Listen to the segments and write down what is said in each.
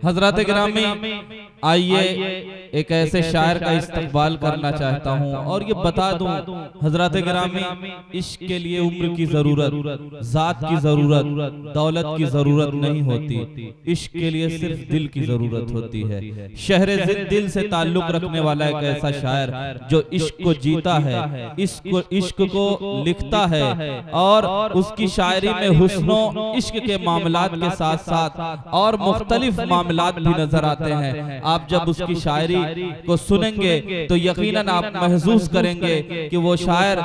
हजरत गिरामी, आइए एक ऐसे शायर का इस्तकबाल करना चाहता हूँ और ये बता दूं, हजरत गिरामी, इश्क के लिए उम्र की जरूरत, जात की जरूरत, दौलत की जरूरत नहीं होती। इश्क के लिए सिर्फ दिल की जरूरत होती है। शहरे जिद दिल से ताल्लुक रखने वाला एक ऐसा शायर जो इश्क को जीता है, इश्क को लिखता है और उसकी शायरी में हुस्नो इश्क के मामलात के साथ साथ और मुख्तलिफ मामलात भी नजर आते हैं। आप जब उसकी शायरी को सुनेंगे तो यकीनन आप महसूस करेंगे कि वो शायर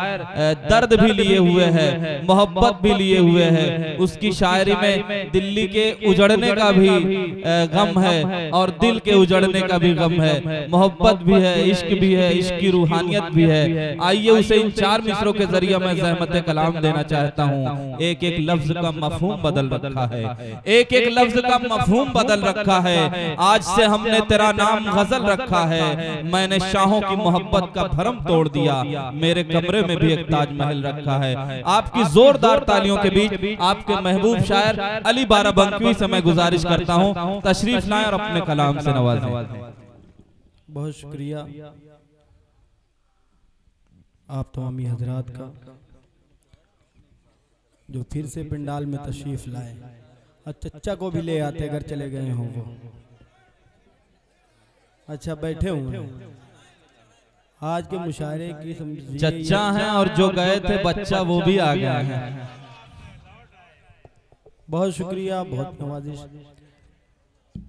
दर्द भी लिए हुए है, मोहब्बत भी लिए हुए है। उसकी शायरी में दिल्ली के उजड़ने का भी गम है और दिल के उजड़ने का भी गम है, मोहब्बत भी है, इश्क भी है, इश्क की रूहानियत भी है। आइए उसे इन 4 मिसरों के जरिए मैं ज़हमत कलाम देना चाहता हूँ। एक एक लफ्ज का मफहूम बदल रखा है, एक एक लफ्ज का मफहूम बदल रखा है। आज से हमने तेरा नाम गजल रखा है, मैंने शाहों की मोहब्बत का भरम तोड़ दिया, मेरे कमरे में भी एक ताजमहल रखा है। आपकी जोरदार तालियों के बीच आपके महबूब शायर अली बाराबंकी से मैं गुजारिश करता हूँ तशरीफ लाएं और अपने कलाम से नवाजें। बहुत शुक्रिया आप तमामी हजरात का जो फिर से पंडाल में तशरीफ लाए। चच्चा को भी ले आते अगर चले गए हों वो। अच्छा बैठे हुए हैं। आज के मुशायरे की चच्चा हैं और जो गए थे बच्चा वो भी आ गए हैं। बहुत शुक्रिया, बहुत नवाजिश।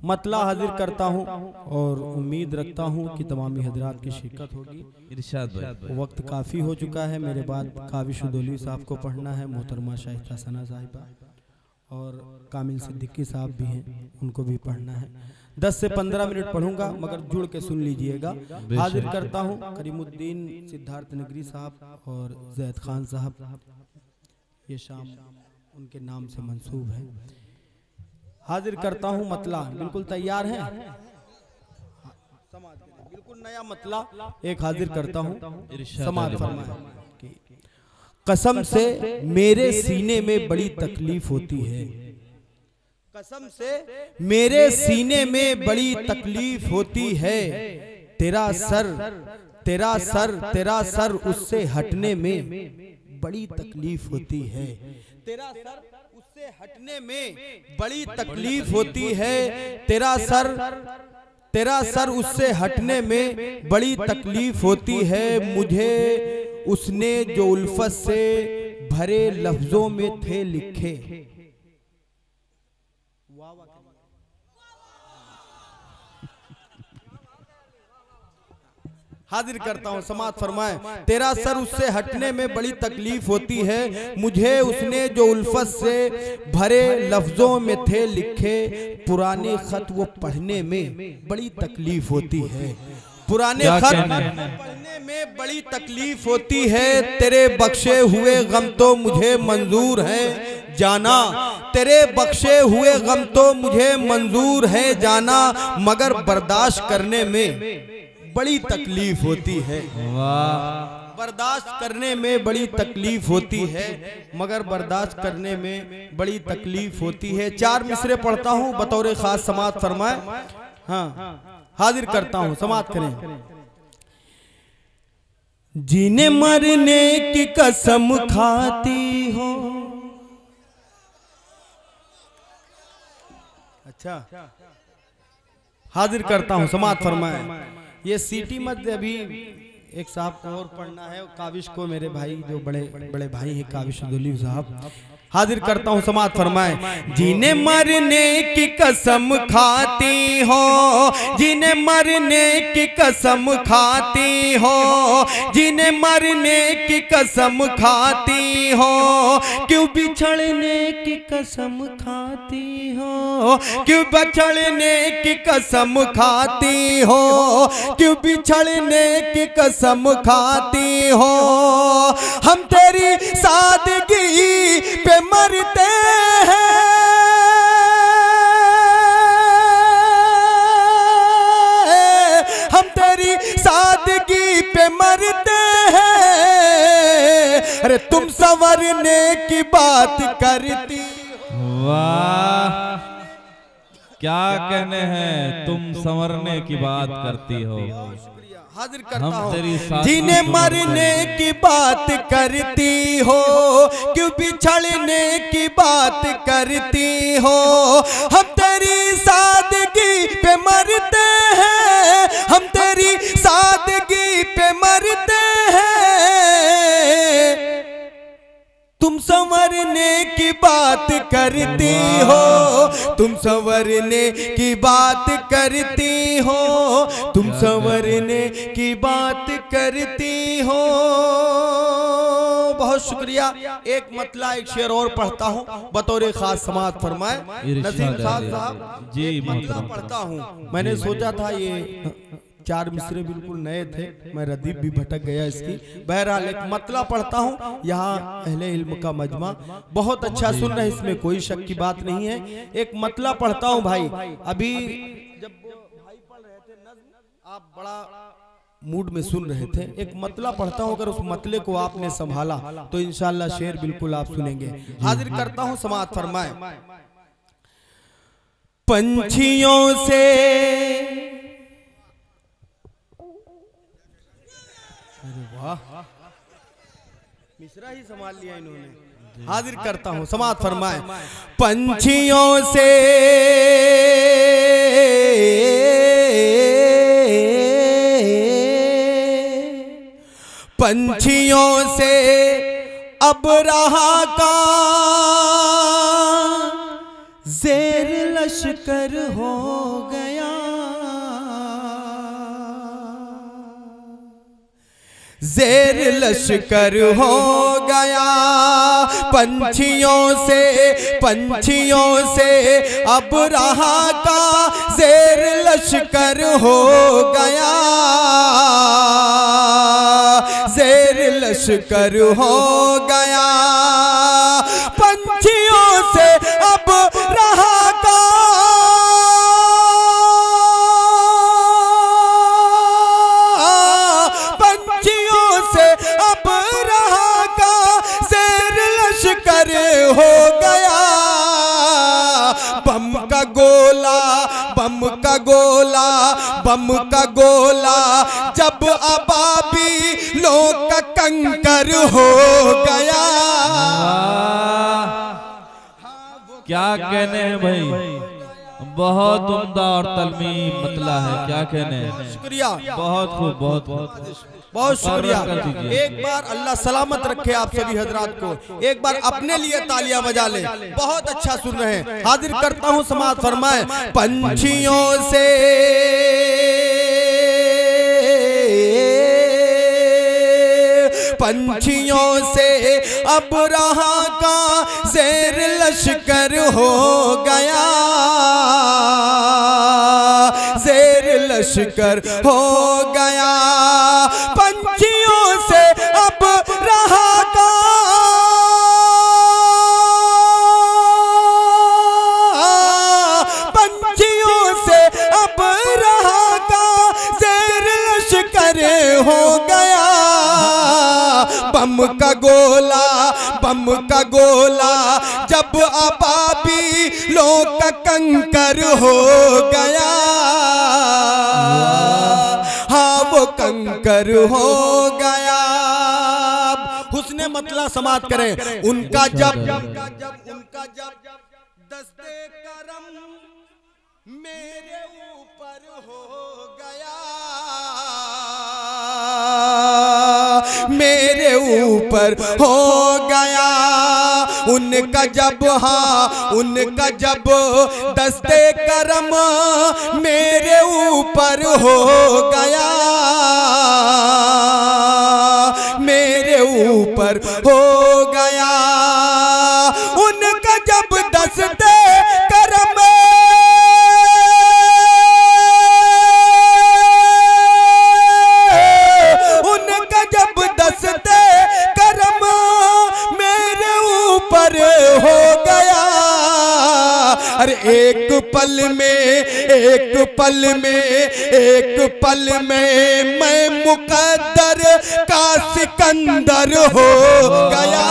मतला हाजिर करता हूँ और उम्मीद रखता हूँ कि तमामी हजरात की शिरकत होगी। इरशाद भाई। वक्त काफ़ी हो चुका है, मेरे बाद काविश उदौली साहब को पढ़ना है, मोहतरमा शाहिस्ता सना साहिबा और कामिल सिद्दीकी साहब भी हैं, उनको भी पढ़ना है। 10 से 15 मिनट पढ़ूंगा मगर जुड़ के सुन लीजिएगा। हाजिर करता हूँ करीमुद्दीन सिद्धार्थ नगरी साहब और जैद खान साहब, ये शाम उनके नाम से मंसूब है। हाजिर करता हूँ मतला, बिल्कुल तैयार हैं? बिल्कुल नया मतला एक हाजिर करता हूँ, समाज फरमाएं। कसम से मेरे सीने में बड़ी तकलीफ होती है, कसम से मेरे सीने में बड़ी तकलीफ होती है। तेरा सर तेरा सर तेरा सर उससे हटने में बड़ी तकलीफ होती है। तेरा सर उससे हटने में बड़ी तकलीफ होती है। तेरा सर उससे हटने में बड़ी तकलीफ होती है। मुझे उसने जो उल्फत से भरे लफ्जों में थे लिखे। हाजिर करता हूँ, समात फरमाएं। तेरा सर उससे हटने में बड़ी तकलीफ होती है। मुझे उसने जो उल्फत से भरे लफ्जों में थे लिखे। पुराने खत वो पढ़ने में बड़ी तकलीफ होती है। पुराने खत पढ़ने में बड़ी तकलीफ होती है। तेरे बख्शे हुए गम तो मुझे मंजूर है जाना। तेरे बख्शे हुए गम तो मुझे मंजूर है जाना, मगर बर्दाश्त करने में बड़ी तकलीफ होती है। बर्दाश्त करने में बड़ी तकलीफ होती है, मगर बर्दाश्त करने में बड़ी तकलीफ होती है। 4 मिसरे पढ़ता हूँ बतौर खास, समात फरमाए। हाँ, हाजिर करता हूँ, समात करें। जीने मरने की कसम खाती हो। अच्छा, हाजिर करता हूँ, समात फरमाए। ये सीटी मत, अभी एक साहब को और पढ़ना है, काविश को, मेरे भाई जो बड़े भाई हैं काविश उदौली साहब। हाजिर करता हूँ, समात फरमाएं। जीने मरने की कसम खाती हो, जीने मरने की कसम खाती हो, जीने मरने की कसम खाती हो। क्यों बिछड़ने की कसम खाती हो, क्यों बिछड़ने की कसम खाती हो, क्यों बिछड़ने की कसम खाती हो। हम तेरी सादगी पे मरते हैं, हम तेरी सादगी पे मरते हैं। अरे तुम संवरने की बात करती। वाह, क्या कहने हैं, तुम संवरने की बात करती हो। हाजिर करता हूँ। जीने मरने की बात करती हो, क्यों बिछड़ने की बात करती हो। हम तेरी सादगी पे मरते हैं, हम तेरी सादगी पे मरते हैं। तुम संवरने की बात करती हो, तुम संवरने की बात करती हो, तुम संवरने की बात करती हो। बहुत शुक्रिया। एक मतला एक शेर और पढ़ता हूँ बतौर खास समाअत फरमाए। नसीम साहब जी मतला पढ़ता हूँ। मैंने सोचा था ये 4 मिसरे बिल्कुल नए थे, मैं रदीफ भी भटक गया इसकी। बहरहाल एक मतला पढ़ता हूँ। यहाँ अहले इल्म का मजमा बहुत अच्छा सुन रहे हैं, इसमें कोई शक की बात नहीं है। एक मतला पढ़ता हूँ भाई। अभी जब भाई पढ़ रहे थे नज़्म, आप बड़ा मूड में सुन रहे थे। एक मतला पढ़ता हूँ, अगर उस मतले को आपने संभाला तो इंशाअल्लाह शेर बिल्कुल आप सुनेंगे। हाजिर करता हूँ, समाअत फरमाए। पंछियों से मिसरा ही संभाल लिया इन्होंने। हाजिर करता हूं, समाअत फरमाए। पंछियों से पंछियों से अब रहा का ज़ेर लश्कर हो गया, ज़ेर लश्कर हो गया। पंछियों से अब रहा का ज़ेर लश्कर हो गया, ज़ेर लश्कर हो गया। पंछियों से अब रहा का हो गया। बम का गोला, बम का गोला, बम का गोला जब अबाबिलों का कंकर हो गया। क्या कहने हैं भाई, बहुत उम्दा और तलमी मतला है। क्या कहने हैं, शुक्रिया, बहुत खूब, बहुत बहुत शुक्रिया। एक बार अल्लाह सलामत रखे आप सभी हजरात को। एक बार अपने लिए तालियां बजा ले, बहुत अच्छा सुन रहे हैं। हाजिर करता हूं, समाअत फरमाए। पंछियों से पंछियों से अब रहा का ज़ेर लश्कर हो गया, ज़ेर लश्कर हो गया। पंछियों से अब रहा का पंछियों से अब रहा का ज़ेर लश्कर हो गया। बम का गोला, बम का गोला जब अबाबिलों का कंकर हो गया, हाँ वो कंकर हो गया। हुस्ने मतला समाअत करें। उनका जब दस्ते करम मेरे ऊपर हो गया, मेरे ऊपर हो गया। उनका जब, हाँ उनका जब दस्ते करम मेरे ऊपर हो गया, मेरे ऊपर हो गया। उनका जब दस्ते करम एक पल में, एक पल में, एक पल में मैं मुकद्दर का सिकंदर हो गया।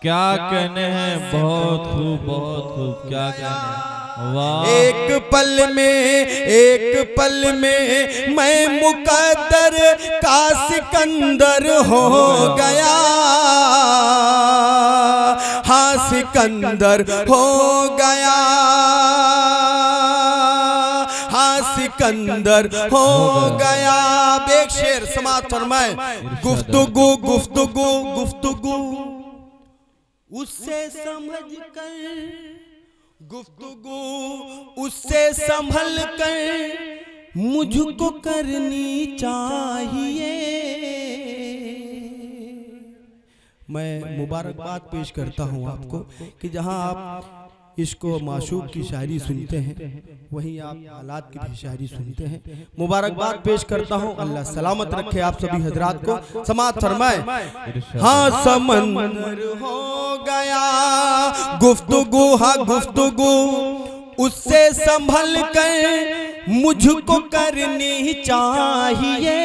क्या कहने हैं, बहुत खूब, बहुत खूब। क्या कहने हैं। एक पल में मैं मुकद्दर का सिकंदर हो गया, हाँ सिकंदर हो गया, हाँ सिकंदर हो गया। एक शेर समाप्त फरमाए। गुफ्तगू गुफ्तगू गुफ्तगू उससे समझ कर, गुफ्तगू उससे संभल कर मुझको करनी चाहिए। मैं मुबारकबाद पेश करता हूँ आपको कि जहाँ आप इसको माशूक की शायरी सुनते हैं वहीं आप हालात की भी शायरी सुनते हैं। मुबारकबाद पेश करता हूँ, अल्लाह सलामत रखे आप सभी हजरात को। समात फरमाए। हाँ समंदर हो गया गुफ्तगू, हाँ गुफ्तगू उससे संभल कर मुझको करनी चाहिए,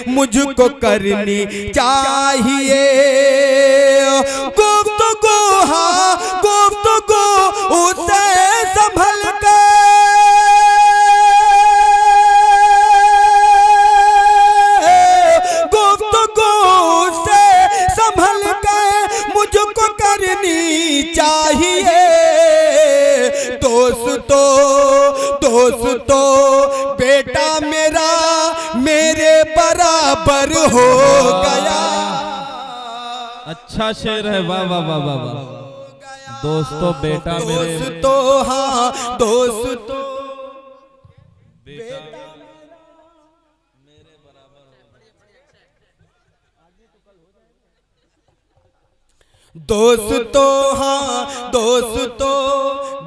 मुझको करनी चाहिए। गुफ्तगू हाँ गुफ्तगू उससे संभल कर, गुफ्तगू उससे संभल कर मुझको करनी चाहिए। दोस्तों बेटा मेरा मेरे बराबर हो गया। अच्छा शेर है, वाह वाह वाह वाह वाह। दोस्तों बेटा मेरे, दोस्तों हाँ दोस्तों बेटा मेरे बराबर हो। दोस्तों हाँ दोस्तों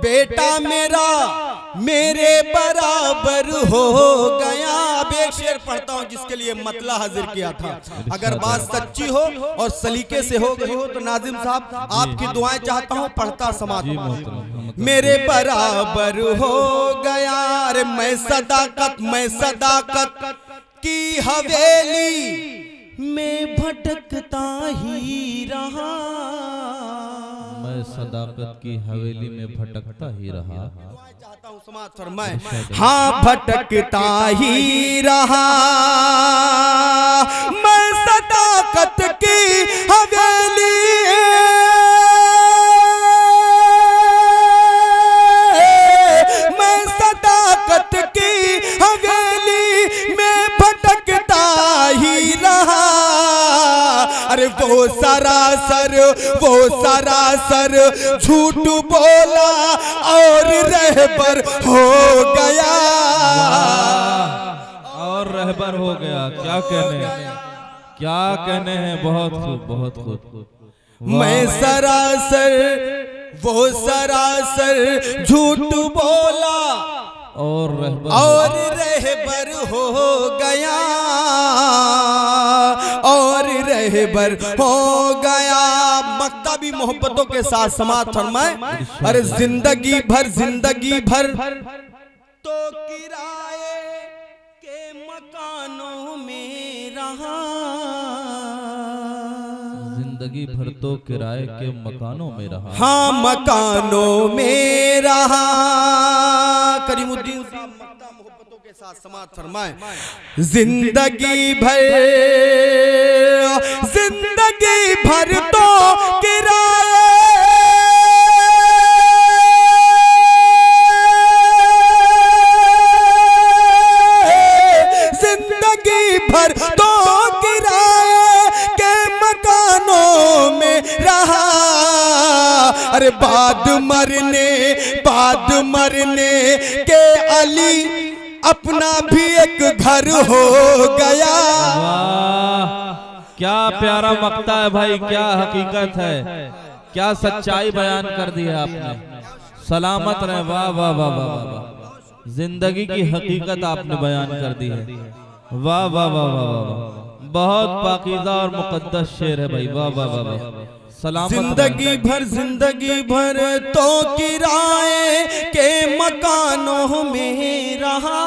बेटा मेरा मेरे बराबर हो गया। अब एक शेर पढ़ता हूँ जिसके लिए मतला हाजिर किया था। अगर बात सच्ची हो और सलीके से हो गई हो तो नाजिम साहब आपकी दुआएं चाहता हूँ, पढ़ता समाज। मेरे बराबर हो गया रे मैं सदाकत की हवेली में भटकता ही रहा, मैं सदाकत की हवेली में भटकता ही रहा। चाहता हूँ समाज फरमाए। हाँ भटकता ही रहा मैं सदाकत की हवेली, मैं सदाकत की हवेली में भटकता ही रहा। अरे वो सरासर झूठ बोला और रहबर हो गया, और रहबर हो गया। क्या कहने हैं, बहुत खूब बहुत खूब। मैं सरासर झूठ बोला और रहबर हो गया, और रहबर हो गया। मकतबी मोहब्बतों के साथ समाज फरमाए। अरे जिंदगी भर तो किराए के मकानों में रहा, जिंदगी भर तो किराए के मकानों में रहा। हाँ मकानों में रहा। करीमुद्दीन मोहब्बतों के साथ समाज फरमाए। जिंदगी भर तो किराए, जिंदगी भर तो किराए के मकानों में रहा। अरे बाद मरने के अली अपना भी एक घर हो गया। क्या प्यारा मक्ता है भाई, क्या हकीकत है, क्या सच्चाई बयान कर दी है आपने। सलामत रहे। वाह वाह वाह वाह वाह। जिंदगी की हकीकत आपने बयान कर दी है। वाह वाह वाह वाह वाह। बहुत पाकीज़ा और मुक़द्दस शेर है भाई। वाह वाह वाह वाह। जिंदगी भर तो किराए के मकानों में रहा,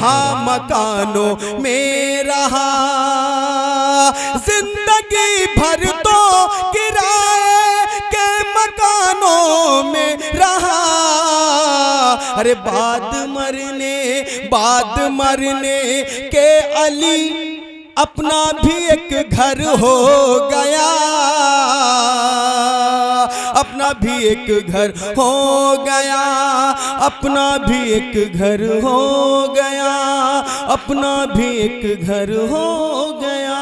हाँ मकानों में रहा। जिंदगी भर तो किराए अरे बाद मरने के अली अपना भी एक घर हो गया, अपना भी एक घर हो गया, अपना भी एक घर हो गया, अपना भी एक घर हो गया।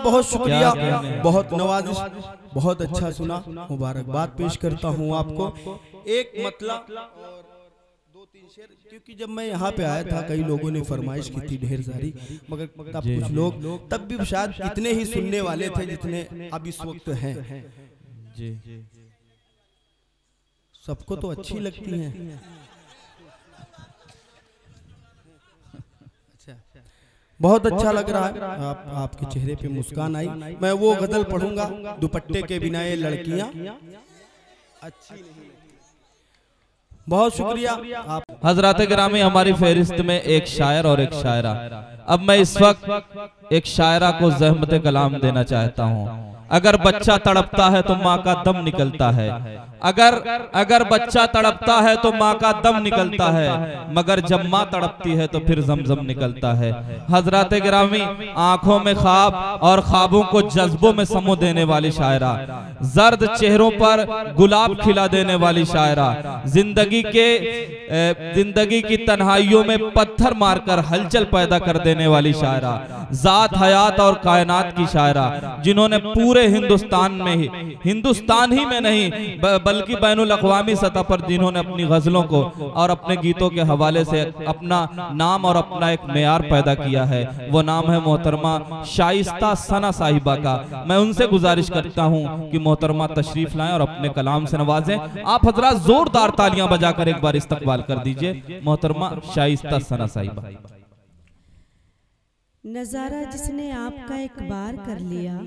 बहुत शुक्रिया, बहुत नवाजिश, बहुत अच्छा सुना, मुबारकबाद पेश करता हूँ आपको। एक मतलब दो तीन शेर, क्योंकि जब मैं यहाँ पे आया था कई लोगों ने फरमाइश की थी ढेर सारी, मगर तब कुछ लोग तब भी शायद इतने ही सुनने वाले थे जितने अब इस वक्त हैं। जी सबको तो अच्छी लगती हैं। बहुत अच्छा लग रहा है, आपके चेहरे पे मुस्कान आई। मैं वो गजल पढ़ूंगा, दुपट्टे के बिना ये लड़कियां अच्छी नहीं। बहुत शुक्रिया आप हजरात गिरामी। हमारी फहरिस्त में एक शायर और एक शायरा। अब मैं इस वक्त एक शायरा को ज़हमत कलाम देना चाहता हूँ। अगर बच्चा तड़पता है तो माँ का दम निकलता है, अगर बच्चा तड़पता है तो माँ का दम निकलता है, मगर जब माँ तड़पती है तो फिर जमजम निकलता है। हजरात गिरामी, आंखों में ख्वाब और ख्वाबों को जज्बों में समो देने वाली शायरा, जर्द चेहरों पर गुलाब खिला देने वाली शायरा, जिंदगी की तन्हाइयों में पत्थर मारकर हलचल पैदा कर देने वाली शायरा, जात हयात और कायनात की शायरा, जिन्होंने पूरे हिंदुस्तान ही में नहीं बल्कि बैनुल अक़वामी सतह पर जिन्होंने अपनी गजलों को और अपने गीतों के हवाले से अपना नाम और अपना एक मेयार पैदा किया है, वो नाम है मोहतरमा शाइस्ता सना साहिबा का। मैं उनसे गुजारिश करता हूं कि मोहतरमा तशरीफ लाएं और अपने कलाम से नवाजें। आप हजरात जोरदार तालियां बजाकर एक बार इस्तकबाल कर दीजिए मोहतरमा शाइस्ता सना साहिबा। नजारा जिसने आपका एक बार कर लिया,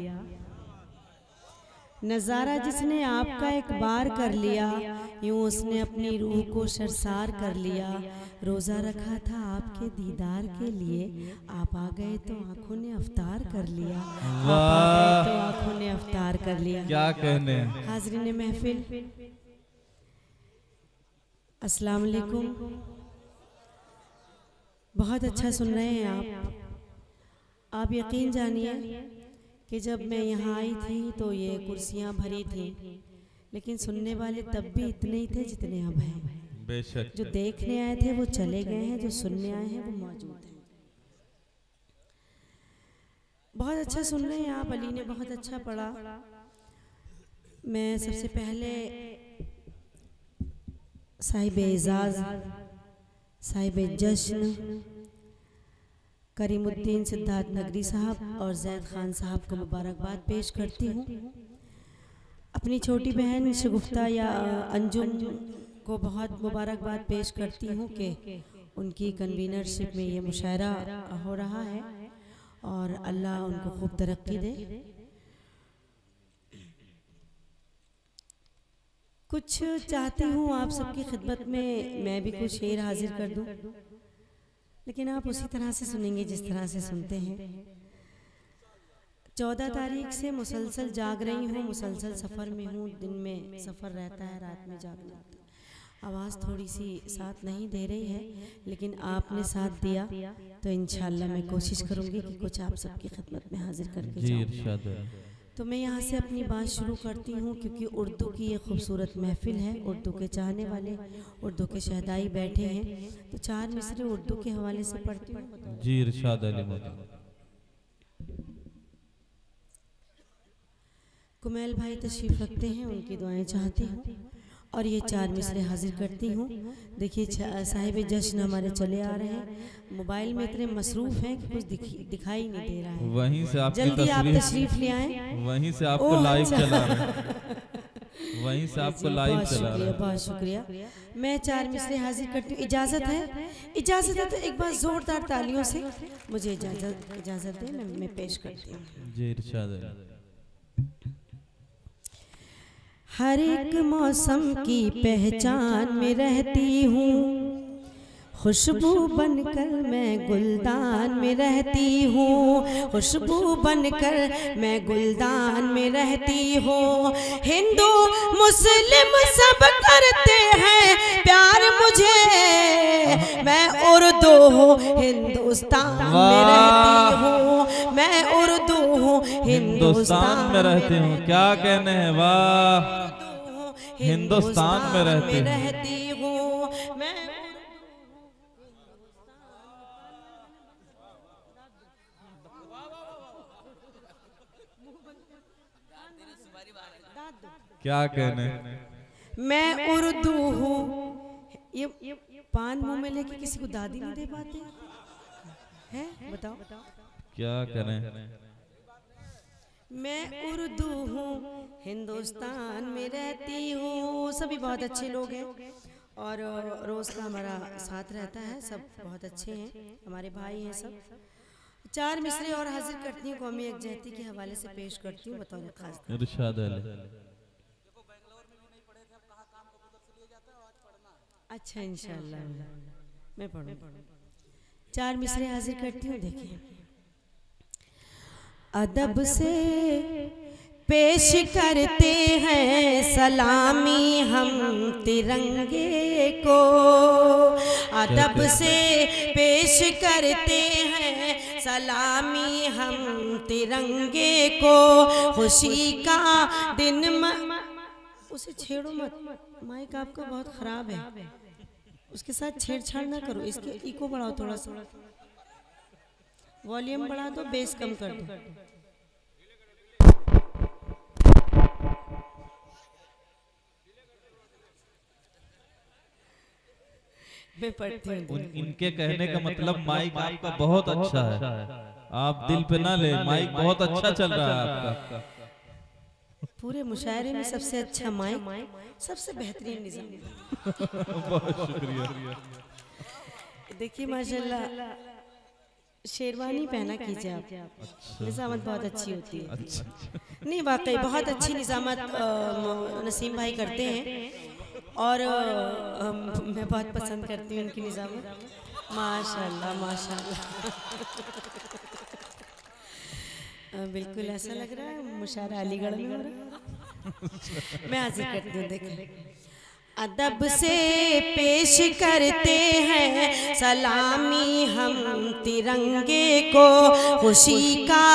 नजारा जिसने आपका एक बार कर लिया, यूं उसने अपनी रूह को शर्मसार कर लिया। रोजा रखा था आपके दीदार के लिए, आप आ गए तो आंखों ने अफ्तार कर लिया, आप आ गए तो आंखों ने अफ्तार कर लिया। क्या कहने। हाज़रीन महफिल, अस्सलाम वालेकुम। बहुत अच्छा सुन रहे हैं आप यकीन जानिए कि जब मैं यहाँ आई थी तो ये कुर्सियाँ भरी थी, लेकिन सुनने वाले तब भी इतने ही थे जितने अब हैं। बेशक। जो देखने आए थे वो चले गए हैं, जो सुनने आए हैं वो मौजूद हैं। बहुत अच्छा सुन रहे हैं आप। अली ने बहुत अच्छा पढ़ा। मैं सबसे पहले साहिब एजाज, साहिब जश्न करीमुद्दीन सिद्धार्थ नगरी साहब और जैद खान साहब को मुबारकबाद पेश करती हूँ। अपनी छोटी बहन शगुफ्ता या अंजुम को बहुत मुबारकबाद पेश करती हूँ कि उनकी कन्वीनरशिप में ये मुशायरा हो रहा है और अल्लाह उनको खूब तरक्की दे। कुछ चाहती हूँ आप सबकी खिदमत में मैं भी कुछ शेर हाजिर कर दूँ, लेकिन आप उसी तरह से सुनेंगे जिस तरह से सुनते हैं। 14 तारीख से मुसलसल जाग रही हूँ, मुसलसल सफ़र में हूँ। दिन में सफ़र रहता है, रात में जागना होता है। आवाज़ थोड़ी सी साथ नहीं दे रही है, लेकिन आपने साथ दिया तो इंशाअल्लाह मैं कोशिश करूँगी कि कुछ आप सबकी खिदमत में हाजिर करके जाऊँ। तो मैं यहाँ से अपनी बात शुरू करती हूँ, क्योंकि उर्दू की ये खूबसूरत महफिल है। उर्दू के चाहने वाले, उर्दू के शहदाई बैठे हैं, तो 4 मिसरे उर्दू के हवाले से पढ़ती हूँ। जी इरशाद अली। कुमैल भाई तशरीफ़ रखते हैं, उनकी दुआएं चाहती हूँ और ये 4 मिसरे हाजिर करती हूँ। देखिए साहिब जश्न हमारे चले आ रहे हैं, मोबाइल में इतने मसरूफ़ हैं कि कुछ दिखाई नहीं दे रहा है। वहीं से आप जल्दी आप तशरीफ़ ले आएँ, वहीं से आपको लाइव चला रहे हैं। वहीं से आपको लाइव चला रहे हैं। बहुत शुक्रिया। मैं 4 मिसरे हाजिर करती हूँ। इजाज़त है? इजाज़त है तो एक बार ज़ोरदार तालियों से मुझे इजाज़त दें, मैं पेश करती हूँ। जी इरशाद। हर एक मौसम की पहचान में रहती हूँ, खुशबू बनकर मैं गुलदान में रहती हूँ, खुशबू बनकर मैं गुलदान में रहती हूँ। हिंदू मुस्लिम सब करते हैं प्यार मुझे, मैं उर्दू हूँ हिंदुस्तान में रहती हूँ, मैं उर्दू हूँ हिंदुस्तान में रहती हूँ। क्या कहने हैं, वाह, हिंदुस्तान में रहती हूँ मैं। क्या कहने, मैं उर्दू हूँ। ये पान मुंह में लेके किसी को दादी नहीं दे पाते हैं, बताओ क्या करें। मैं उर्दू हूँ हिंदुस्तान में रहती हूँ। सभी बहुत अच्छे लोग हैं और रोज़ का हमारा साथ रहता है, सब बहुत अच्छे हैं, हमारे भाई हैं सब। चार मिसरे और हाजिर करती हूँ, कौमी यकजहती के हवाले से पेश करती हूँ बतौर खास। इरशाद है। अच्छा इंशाअल्लाह मैं पढ़ूँ। चार मिसरे हाजिर करती हूँ, देखिए। अदब से पेश करते हैं सलामी हम तिरंगे को, अदब से पेश करते हैं सलामी हम तिरंगे को। खुशी का दिन उसे छेड़ो मत, माइक आपका बहुत खराब है, उसके साथ छेड़छाड़ ना करो। इसके इको बढ़ाओ, थोड़ा सा वॉल्यूम बढ़ा दो, बेस कम कर दो। मैं पढ़ती हूँ। इनके कहने का मतलब माइक आपका बहुत अच्छा है, आप दिल पे ना ले, माइक बहुत अच्छा चल रहा है आपका। पूरे मुशायरे में सबसे अच्छा माइक, सबसे बेहतरीन निज़ाम। बहुत शुक्रिया। देखिए माशाल्लाह, शेरवानी पहना कीजिए आप, निज़ामत बहुत अच्छी होती है। नहीं वाकई बहुत अच्छी निज़ामत नसीम भाई करते हैं और मैं बहुत पसंद करती हूँ उनकी निज़ामत। माशाल्लाह माशाल्लाह। बिल्कुल ऐसा लग रहा है मुशायरा अलीगढ़ में हो रहा है। मैं हाजिर करती हूँ, देखिए। अदब से पेश करते हैं सलामी हम तिरंगे को। खुशी का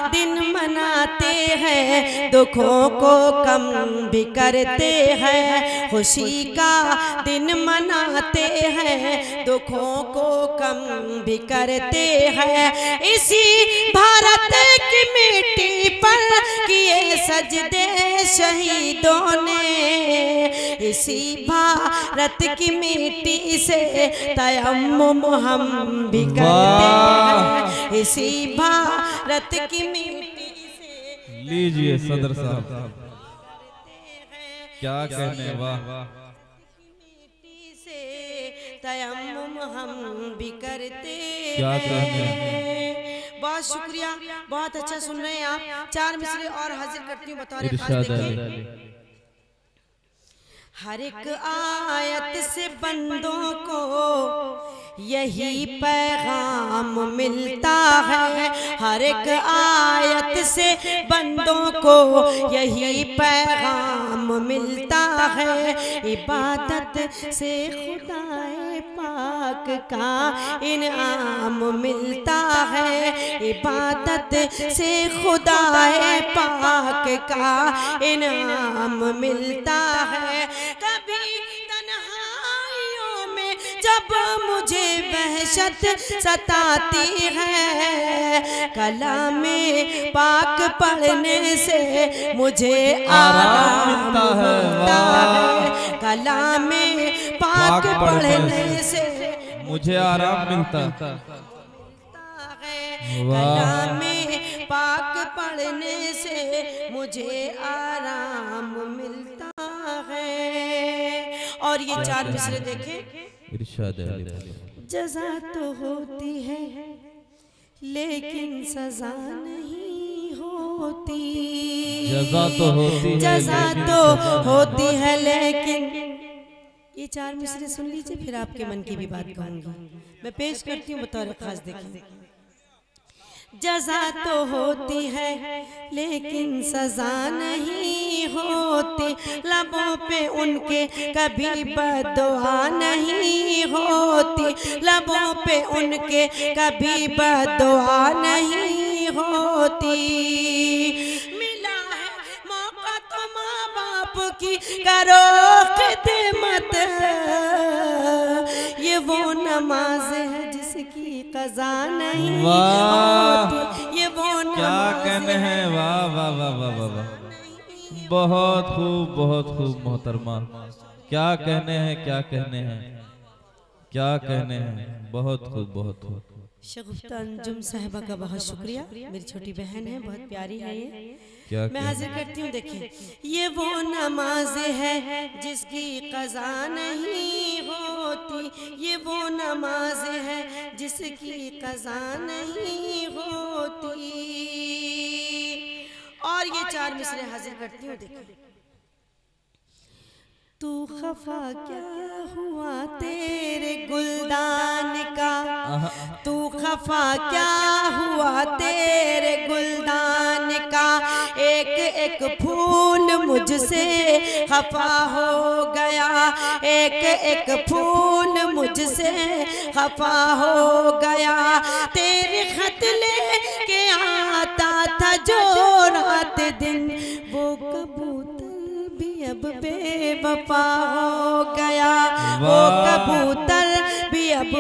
दिन मनाते हैं, दुखों को कम भी करते हैं। खुशी का दिन मनाते हैं, दुखों को कम भी करते हैं। इसी भारत की मिट्टी पर किए सजदे शहीदों ने, इसी भारत की मिट्टी से तयम्मुम हम भी करते हैं। इसी भारत की मिट्टी से, लीजिए सदर साहब, क्या कहने, वाह। मिट्टी से तयम्मुम हम भी करते क्या कहने। बहुत शुक्रिया, बहुत अच्छा सुन रहे हैं आप। चार मिसरे और हाजिर करती हूँ बतौर खास, देखिए। हर एक आयत से बंदों को यही पैगाम मिलता है। हर एक आयत से बंदों को यही पैगाम मिलता है। इबादत से खुदाए पाक का इनाम मिलता है। इबादत से खुदाए पाक का इनाम मिलता है। कभी तन्हाइयों में जब मुझे वहशत सताती है, कलामे पाक पढ़ने से मुझे आराम मिलता है। कलामे पाक पढ़ने से मुझे आराम मिलता है। कलामे पाक पढ़ने से मुझे आराम मिलता है। और ये चार मिसरे देखें। इरशाद है। जज़ा तो होती है लेकिन सजा नहीं होती। जज़ा तो होती है, जज़ा तो होती है लेकिन ये 4 मिसरे सुन लीजिए, फिर आपके मन की भी बात कहूंगी। मैं पेश करती हूँ बतौर खास। देखिए, जज़ा तो होती है लेकिन सजा नहीं होती, लबों पे उनके कभी बददुआ नहीं होती, लबों पे उनके कभी बददुआ नहीं होती। मिला है मौका तो माँ बाप की करो खिदमत, ये वो नमाज है जिसकी कज़ा नहीं होती, ये वो क्या कहने हैं। वाह वाह वाह वाह वाह वाह, बहुत खूब मोहतरमा। क्या कहने हैं, क्या कहने हैं, क्या कहने हैं। बहुत खूब। शगुफ्ता अंजुम साहिबा का बहुत शुक्रिया। मेरी छोटी बहन है, बहुत प्यारी है ये। क्या मैं हाजिर करती हूँ। देखिए, ये वो नमाज है जिसकी कज़ा नहीं होती, ये वो नमाज है जिसकी कज़ा नहीं होती। और ये 4 मिसरे हाजिर करती हूँ। देखिए, तू खफा क्या हुआ तेरे गुलदान का, तू खफा क्या हुआ तेरे गुलदान का, एक एक फूल मुझसे खफा हो गया, एक एक फूल मुझसे खफा हो गया। तेरे खत लेके आता था जो रात दिन, वो कबूतर भी अब बेवफा हो गया, वो कबूतर भी अब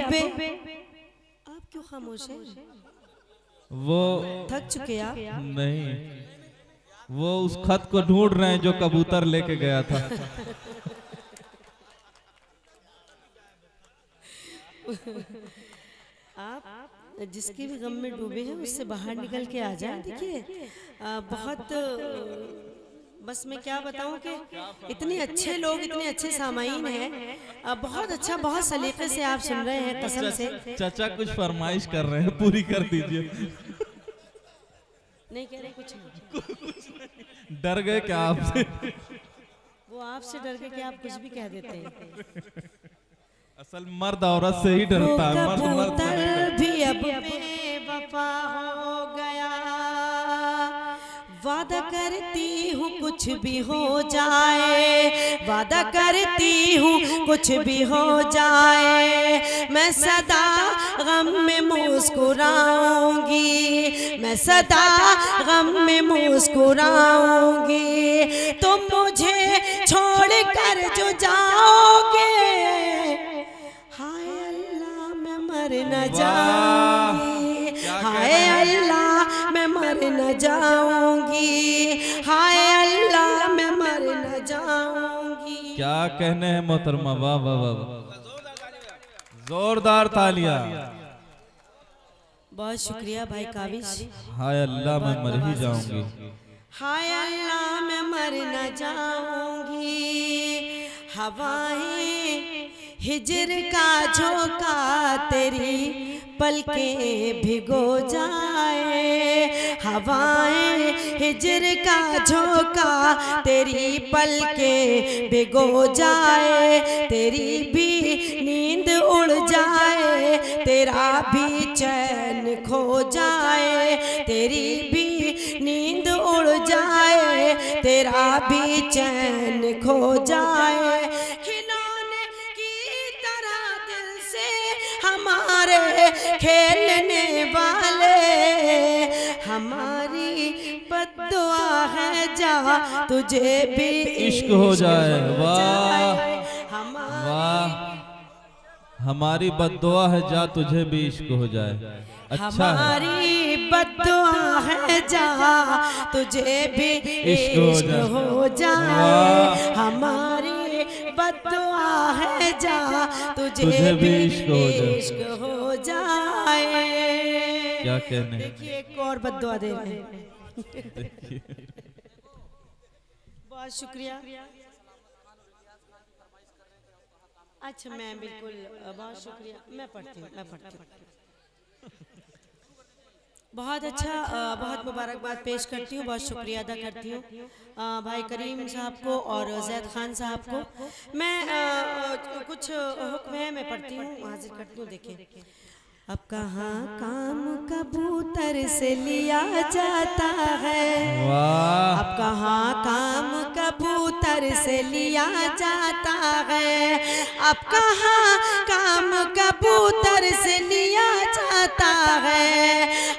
आप क्यों खामोश हैं? वो थक चुके आप? नहीं, वो उस खत को ढूंढ रहे हैं जो कबूतर लेके गया था। आप जिसके भी गम में डूबे हैं उससे बाहर निकल के आ जाए। देखिए, बहुत बस मैं क्या बताऊं कि इतने अच्छे लोग, इतने अच्छे सामाईन हैं, बहुत अच्छा, बहुत सलीके से आप सुन रहे हैं। कसम से चाचा कुछ फरमाइश कर रहे हैं, पूरी कर दीजिए। नहीं कह रहे कुछ नहीं। डर गए क्या आपसे? वो आपसे डर गए कि आप कुछ भी कह देते हैं। असल मर्द औरत से ही डरता है। कबूतर भी अब बेवफा हो गया, वादा करती हूँ कुछ भी हो जाए, वादा करती हूँ कुछ भी हो जाए, मैं सदा गम में मुस्कुराऊंगी, मैं सदा गम में मुस्कुराऊंगी। तुम मुझे छोड़ कर जो जाओगे, हाय अल्लाह मैं मर न जाऊंगी, हाय अल्लाह मैं मर न जाऊंगी, हाय अल्लाह मैं मर न जाऊंगी। क्या कहने हैं मोहतरमा। वाह वाह वाह, जोरदार तालियां। बहुत शुक्रिया भाई काविश। हाय अल्लाह मैं मर ही जाऊंगी, हाय अल्लाह मैं मर न जाऊंगी। हवाएं हिजर का झोंका तेरी पलकें भिगो जाए, हवाएं हिजर का झोंका तेरी पलकें भिगो जाए, तेरी भी नींद उड़ जाए, तेरा भी चैन खो जाए, तेरी भी नींद उड़ जाए, तेरा भी चैन खो जाए। खिलौने की तरह दिल से हमारे खेलने वाले, हमारी बद्दुआ है जा तुझे भी इश्क हो जाए। वाह वाह, हमारी बद्दुआ है जा तुझे भी इश्क हो जाए। अच्छा, हमारी बद्दुआ है जा तुझे भी इश्क हो जाए, हमारी बद्दुआ है जा तुझे भी इश्क हो जाए। क्या कहने। देखिए एक और बद्दुआ दे रहे हैं। बहुत शुक्रिया। अच्छा मैं बिल्कुल, बहुत शुक्रिया। मैं पढ़ती हूँ। बहुत अच्छा, बहुत मुबारकबाद पेश करती हूँ, बहुत शुक्रिया अदा करती हूँ भाई करीम साहब को और जैद खान साहब को। मैं कुछ हुक्म है मैं पढ़ती हूँ, हाजिर करती हूँ। देखें, अब कहाँ काम कबूतर से लिया जाता है, अब कहाँ काम कबूतर से लिया जाता है, अब कहाँ काम कबूतर से लिया जाता है,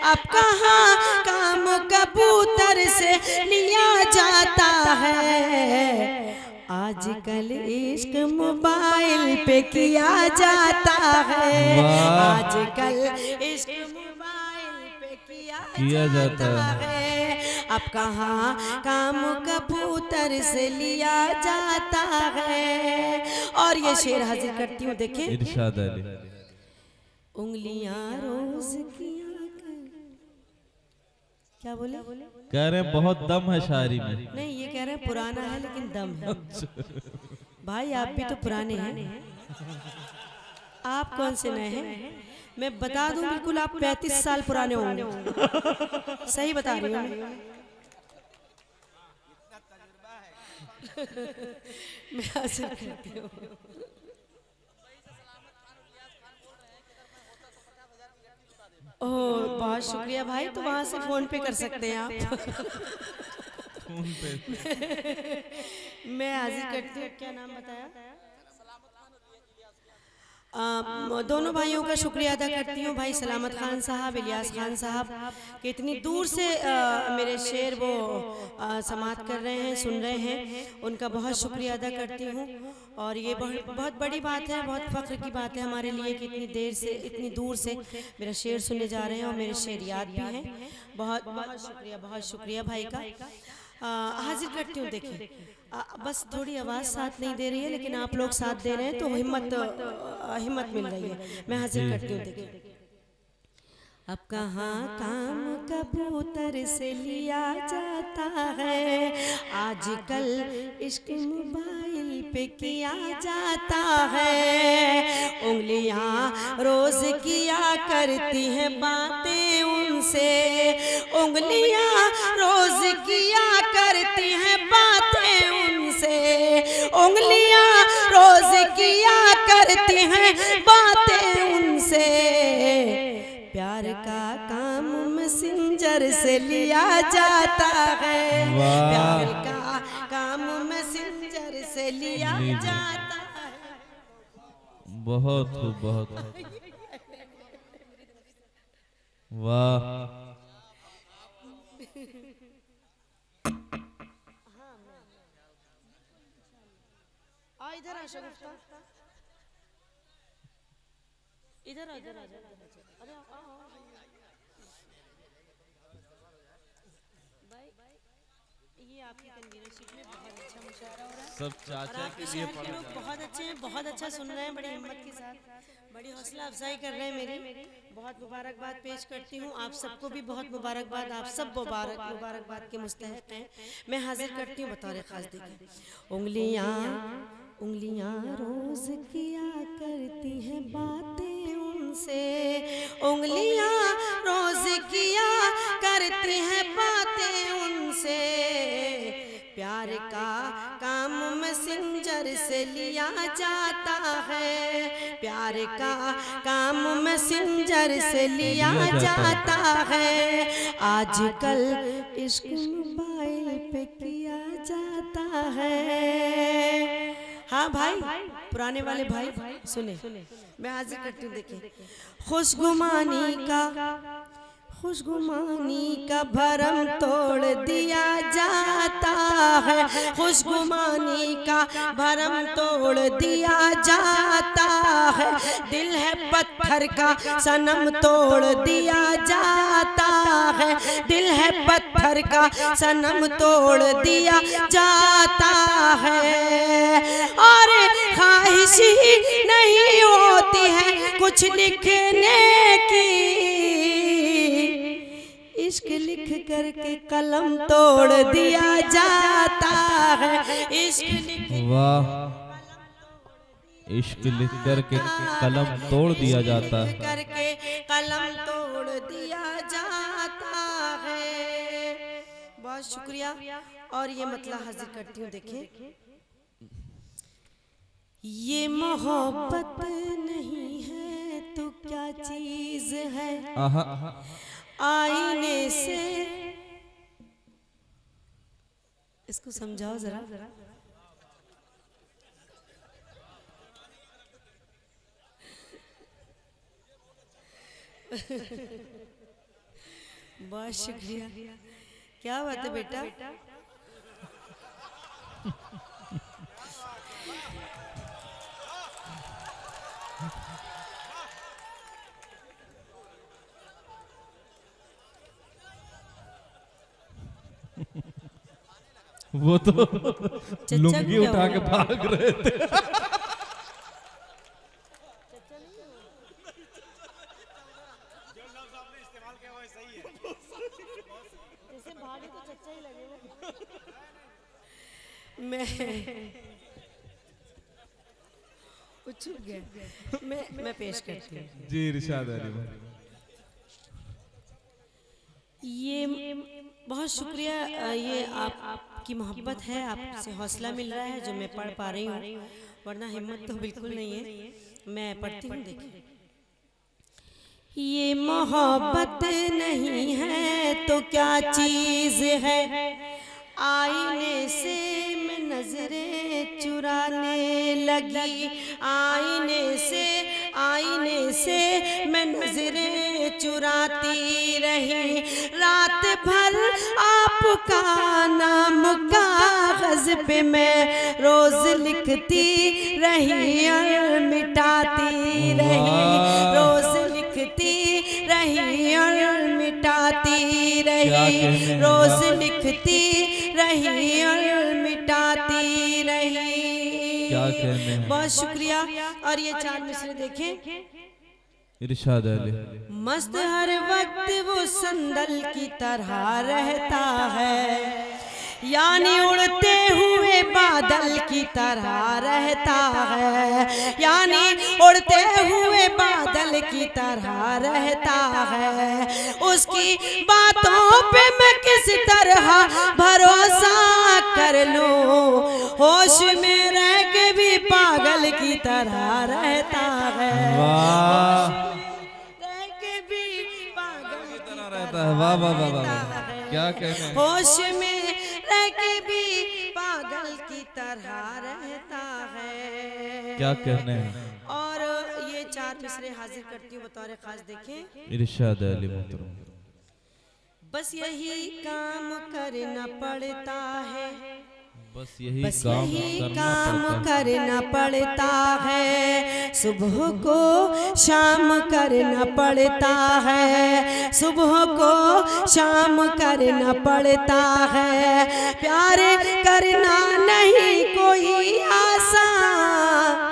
अब कहाँ काम कबूतर से लिया जाता है। आजकल इश्क मोबाइल पे किया जाता है, आजकल इश्क मोबाइल पे किया जाता है। अब कहाँ काम कबूतर से लिया जाता है। और ये शेर हाजिर करती हूँ, देखें, इरशाद अली। उंगलियां रोज किया क्या बोले? कह रहे हैं बहुत दम है शायरी में। नहीं, ये कह रहे हैं पुराना है लेकिन दम है। भाई आप भी तो पुराने हैं, आप कौन से नए हैं? मैं बता दूं, बिल्कुल आप 35 साल पुराने होंगे। सही बता रही हूँ मैं हासिल करती हूँ। ओह, बहुत शुक्रिया भाई, तो वहाँ से फोन पे कर सकते हैं आप। मैं हाजिर करती हूँ, क्या नाम बताया? दोनों भाइयों का शुक्रिया अदा करती हूँ, भाई सलामत खान साहब, इलियास खान साहब कि इतनी दूर से मेरे शेर वो समात कर रहे हैं, सुन रहे हैं, उनका बहुत शुक्रिया अदा करती हूँ। और ये बहुत बड़ी बात है, बहुत फ़ख्र की बात है हमारे लिए कि इतनी देर से, इतनी दूर से मेरा शेर सुनने जा रहे हैं और मेरे शेर याद भी हैं। बहुत शुक्रिया भाई का। हाजिर करती हूँ। देखिए, बस थोड़ी आवाज़ साथ नहीं दे रही है, लेकिन आप लोग साथ दे रहे हैं तो हिम्मत मिल रही है। मैं हाजिर करती हूँ। देखिए, अब कहाँ काम कबूतर से लिया जाता है, आजकल इश्क मोबाइल पे किया जाता है। उंगलियां रोज किया करती हैं बातें उनसे, उंगलियां रोज किया करती हैं बातें उनसे, उंगलियां रोज किया करती हैं बातें उनसे। प्यार का काम मैसेंजर से लिया जाता है, प्यार का काम मैसेंजर से लिया जाता है। बहुत वाह। इधर आ शगुफ्ता, इधर आ, इधर आ, अरे भाई, ये आपकी कन्वीनरशिप में बहुत अच्छा मुशायरा हो रहा है। सब चाचा के लिए लोग बहुत अच्छे हैं, बहुत अच्छा सुन रहे हैं, बड़ी हिम्मत के साथ, बड़ी हौसला अफजाई कर रहे हैं मेरी। बहुत मुबारकबाद पेश करती हूँ, आप सबको भी बहुत मुबारकबाद, आप सब मुबारकबाद के मुस्तहक हैं। मैं हाजिर करती हूँ बतौर खास। देखिए, उंगलियां रोज किया करती हैं बातें उनसे, उंगलियां रोज किया करती हैं बातें उनसे। प्यार का काम मैसेंजर से लिया जाता है, प्यार का काम मैसेंजर से लिया जाता है। आजकल इश्क मोबाइल पे किया जाता है। हाँ भाई, पुराने वाले भाई सुने, मैं हाजिर करती हूँ। देखिए, खुशगुमानी का भरम तोड़ दिया जाता है, खुशगुमानी का भरम तोड़ दिया जाता है। दिल है पत्थर का सनम तोड़ दिया जाता है, दिल है पत्थर का सनम तोड़ दिया जाता है। और ख्वाहिश ही नहीं होती है कुछ लिखने की, इश्क लिख करके कलम तोड़ दिया जाता है, इश्क लिख करके कलम तोड़ दिया जाता है, करके कलम तोड़ दिया जाता बहुत शुक्रिया। और ये मतला हाजिर करती हूँ, देखें। ये मोहब्बत नहीं है तो क्या चीज है, आईने से। इसको समझाओ जरा। बहुत शुक्रिया। क्या बात है बेटा। वो तो लुंगी उठा के भाग रहे थे। चुप गया। मैं पेश करती हूँ जी इरशाद अली। ये बहुत शुक्रिया। ये आपकी मोहब्बत है, आपसे हौसला मिल रहा है जो मैं पढ़ पा रही हूँ, वरना हिम्मत तो बिल्कुल नहीं है। मैं पढ़ती हूँ, देखिए। ये मोहब्बत नहीं है तो क्या चीज है, आईने से मैं नजरें चुराने लगी, आईने से मैं नजरें चुराती रही, रात भर आपका नाम कागज पे मैं रोज लिखती रही और मिटाती रही, रोज लिखती रही और मिटाती रही, रोज लिखती रही और मिटाती रही। क्या कहने हैं। बहुत शुक्रिया। और ये 4 मिसरे देखें। इरशाद अली। मस्त हर वक्त वो संदल की तरह रहता है, यानी उड़ते हुए बादल की तरह रहता है, यानी उड़ते हुए बादल की तरह रहता है। उसकी बातों पे मैं किस तरह भरोसा कर लूं, होश में रह के भी पागल की तरह रहता है, होश में रह के भी पागल की तरह रहता है। वाह वाह वाह, क्या कहने हैं। होश में रह के भी पागल की तरह रहता है। क्या कहने हैं। और ये 4 मिसरे हाजिर करती हूँ बतौर खास, देखें। इरशाद अली मोहतरम। बस यही काम करना पड़ता है, बस यही काम करना पड़ता है, सुबह को शाम करना पड़ता है, सुबह को शाम करना पड़ता है, प्यार करना नहीं कोई आसान,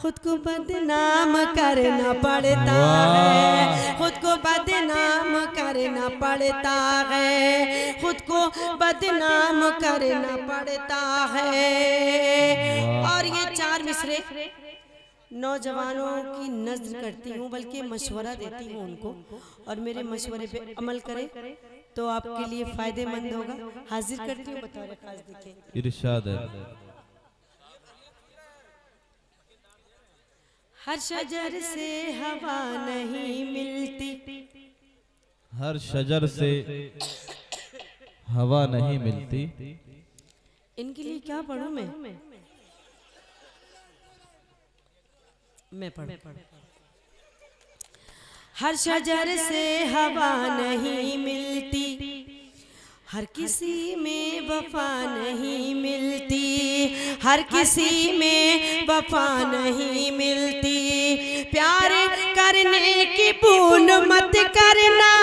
खुद को बदनाम करना पड़ता है, खुद को बदनाम करना पड़ता है, खुद को बदनाम करना पड़ता है। और ये 4 मिसरे नौजवानों की नज़्र करती हूँ, बल्कि मशवरा देती हूँ उनको, और मेरे मशवरे पे अमल करें तो आपके लिए फायदेमंद होगा। हाजिर करती हूँ बतौर खास, देखें। इरशाद है। हर शजर से हवा नहीं मिलती, हर शजर से हवा नहीं मिलती। इनके लिए क्या पढ़ूं मैं पढ़। हर शजर से हवा नहीं मिलती, हर किसी में वफा नहीं मिलती, हर किसी में वफा नहीं मिलती, प्यार करने की भूल मत करना,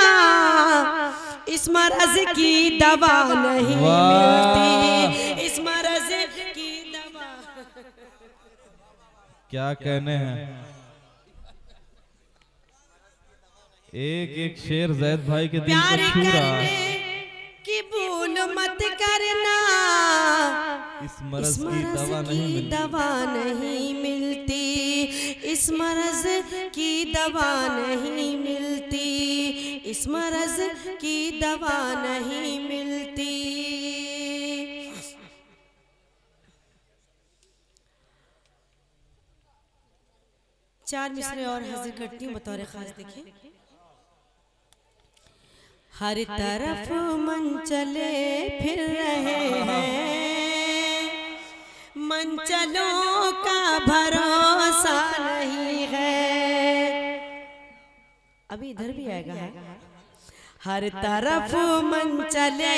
इस मर्ज की दवा नहीं मिलती, इस मर्ज की दवा। क्या कहने हैं। एक एक शेर जैद भाई के दिल को छू रहा है। की भूल मत करना, इस मर्ज की दवा नहीं मिलती, इस मर्ज की दवा नहीं मिलती, इस मर्ज की दवा नहीं मिलती। 4 मिसरे और हाजिर करती हूँ बतौर खास। देखिए, हर तरफ मन चले फिर रहे हैं, मंचलों का भरोसा नहीं है। अभी इधर भी आएगा। हर तरफ मन चले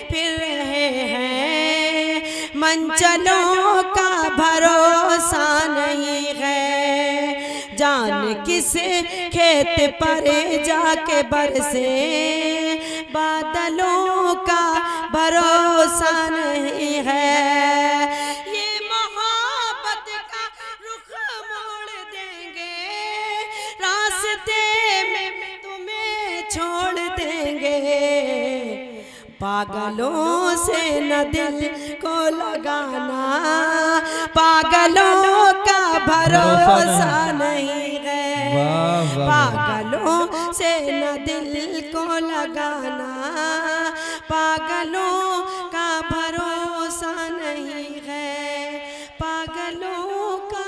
फिर रहे हैं, मंचलों का भरोसा नहीं है। जान किस खेत पर जाके बरसे, बादलों का भरोसा नहीं है। ये मोहब्बत का रुख मोड़ देंगे, रास्ते में तुम्हें छोड़ देंगे। पागलों से न दिल को लगाना, पागलों का भरोसा नहीं है। पागलों से न दिल को लगाना, पागलों का भरोसा नहीं है। पागलों का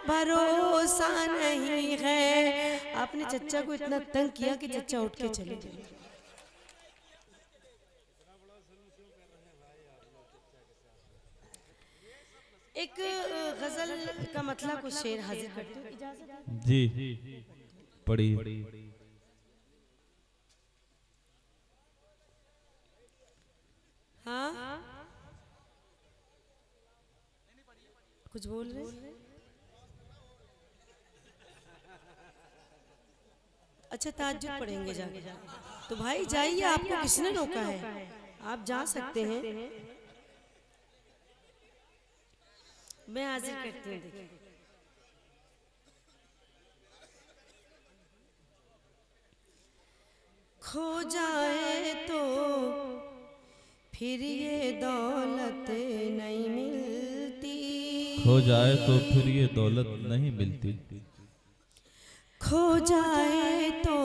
भरोसा नहीं है। आपने चच्चा को इतना तंग किया कि चच्चा उठ के चले गए। एक गजल का मतलब कुछ शेर हाजिर करती हूँ, इजाजत है? जी पढ़िए। हाँ, कुछ बोल रहे? अच्छा, ताज्जुद पढ़ेंगे जाके? तो भाई जाइए, आपको किसने रोका है? आप जा सकते हैं। मैं हाजिर करती हूँ। देखिए, खो जाए तो फिर ये दौलत नहीं मिलती, खो जाए तो फिर ये दौलत नहीं मिलती, खो जाए तो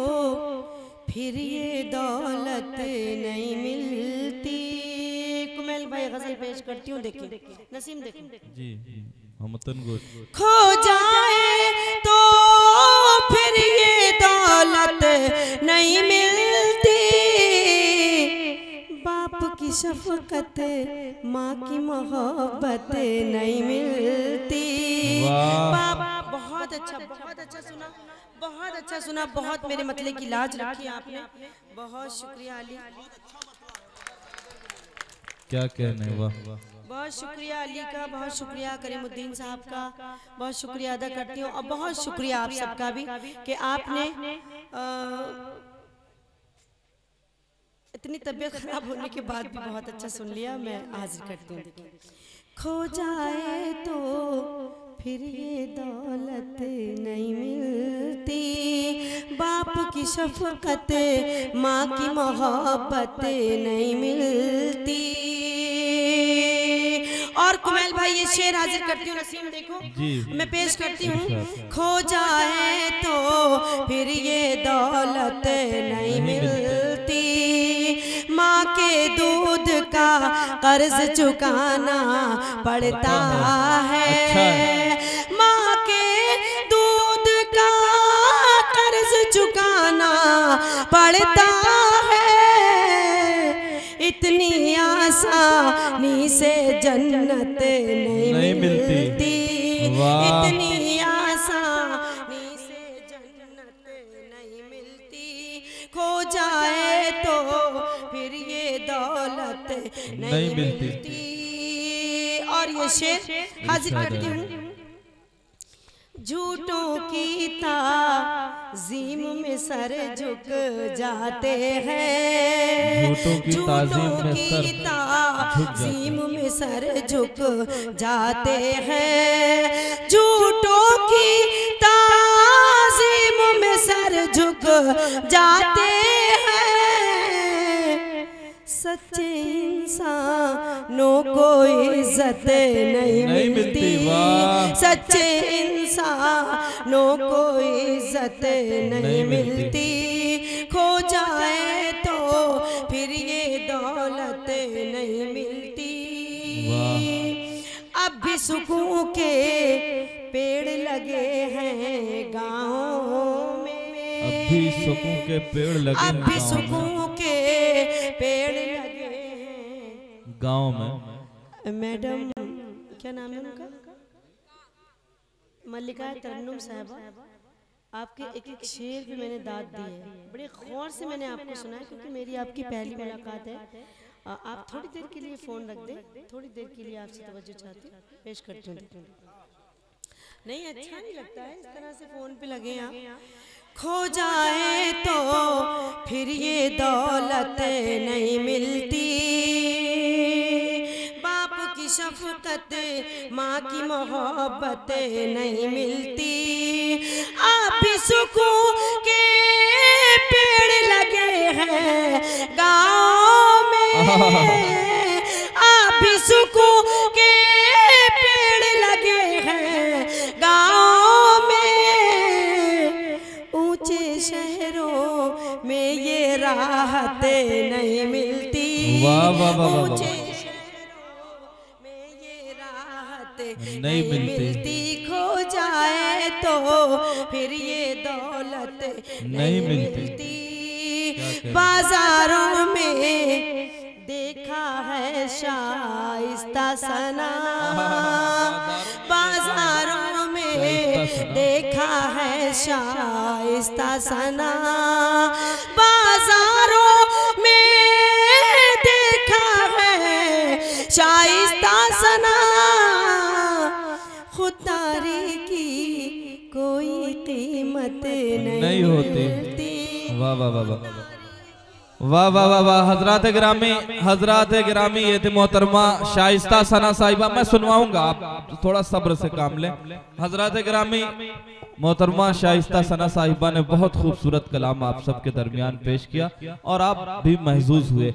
फिर ये दौलत नहीं मिलती। कुमैल भाई गजल पेश करती हूँ। देखिए नसीम, देखिए जी हमतन गोश। खो जाए तो फिर ये दौलत नहीं मिलती, बाप की शफकत, माँ की मोहब्बत नहीं मिलती। बाप, बहुत अच्छा, बहुत अच्छा सुना, बहुत अच्छा सुना, बहुत मेरे मतले की लाज रखी आपने। बहुत शुक्रिया अली, क्या कहने। वाह, बहुत शुक्रिया अली का, बहुत शुक्रिया करीमुद्दीन साहब का, बहुत शुक्रिया अदा करती हूँ। और बहुत शुक्रिया आप सबका भी कि आपने इतनी तबीयत खराब होने के बाद भी बहुत अच्छा सुन लिया। मैं हाजिर करती हूँ। खो जाए तो फिर ये दौलत नहीं मिलती, बाप की शफकत, माँ की मोहब्बत नहीं मिलती। और कुमैल भाई ये शेर हाजिर करती हूँ। नसीम देखो जी मैं पेश करती हूँ। खो जाए तो फिर ये दौलत नहीं मिलती, माँ के दूध का कर्ज चुकाना पड़ता है। माँ के दूध का कर्ज चुकाना पड़ता है। इतनी आसानी से जन्नत नहीं मिलती, इतनी आसानी से जन्नत नहीं मिलती। खो जाए तो फिर ये दौलत नहीं मिलती। और ये शेर हाजिर करती हूँ। झूठों की ताज़ीम में सर झुक जाते हैं, झूठों की ताज़ीम में सर झुक जाते हैं। झूठों की ताज़ीम में सर झुक जाते हैं। सच्चे इंसानों को इज्जत नहीं मिलती, सच्चे इंसानों को इज्जत नहीं मिलती। खो जाए तो फिर ये दौलत नहीं मिलती। अब भी सुकून के पेड़ लगे हैं गाँव में, अब भी सुकून के पेड़ लगे, अब भी सुकून के पेड़ लगे हैं गाँव में। मैडम क्या नाम है उनका, मल्लिका तरन्नुम साहबा, आपके एक एक शेर पे मैंने दाद दी है, बड़े गौर से मैंने आपको सुना है क्योंकि मेरी आपकी पहली मुलाकात है। आप थोड़ी देर के लिए फोन रख दें, थोड़ी देर के लिए आपसे तवज्जो चाहती हूँ, पेश करती हूँ। नहीं अच्छा नहीं लगता है इस तरह से फोन पे लगे आप। खो जाए तो फिर ये दौलत नहीं मिलती, बाप की शफकत माँ की मोहब्बत नहीं मिलती, आप भी सुकून के पेड़ लगे हैं गाँव में, आप भी सुकून के पेड़ लगे हैं गाँव में, ऊंचे शहरों में ये राहत नहीं मिलती, वाह वाह वाह वाह, ऊंचे शहरों में ये राहत नहीं मिलती, खो जाए तो फिर ये दौलत नहीं मिलती। बाजारों में देखा है शाइस्ता सना, बाजारों में देखा है शाइस्ता सना, बाजारों में देखा है शाइस्ता सना, खुदारी की कोई कीमत नहीं होती। वाह वाह वाह वाह वाह वाह वाह वाह। हजरात गिरामी ये थे मोहतरमा शाइस्ता सना साहिबा। मैं सुनवाऊंगा, आप थोड़ा सब्र से काम लें। हजरात गिरामी मोहतरमा शाइस्ता सना साहिबा ने बहुत खूबसूरत कलाम आप सबके दरमियान पेश किया और आप भी महजूज हुए।